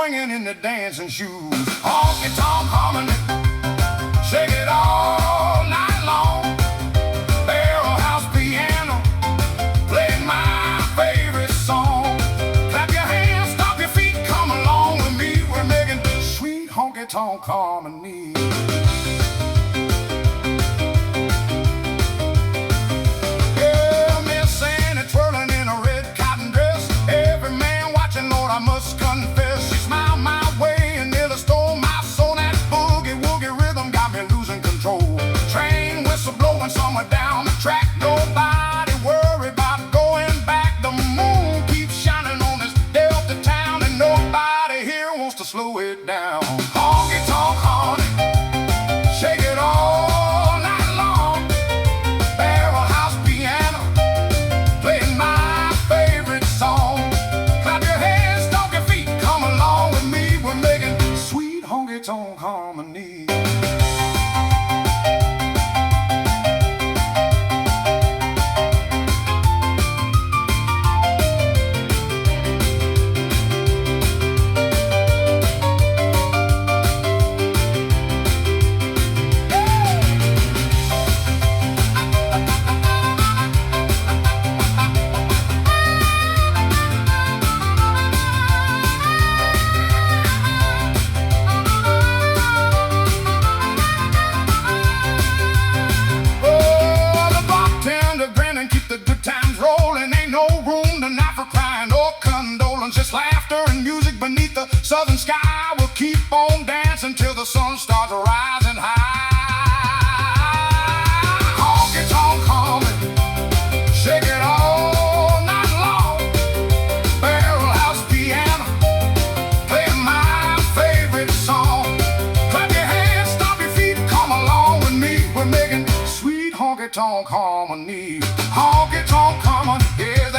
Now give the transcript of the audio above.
swinging in the dancing shoes. Honky Tonk Harmony, shake it all night long. Barrel house piano, play my favorite song. Clap your hands, stomp your feet, come along with me. We're making sweet honky tonk harmony. I must confess, she smiled my way and nearly stole my soul. That boogie woogie rhythm got me losing control. Train whistle blowing somewhere down the track. Nobody worry about going back. The moon keeps shining on this Delta town, and nobody here wants to slow it down. Honky tonk harmony, shake it all night long. Barrel house piano, playing my favorite song. Honky tonk harmony. Just laughter and music beneath the southern sky. We'll keep on dancing till the sun starts rising high. Honky tonk harmony, shake it all night long. Barrel house piano, playing my favorite song. Clap your hands, stomp your feet, come along with me. We're making sweet honky tonk harmony. Honky tonk harmony, yeah.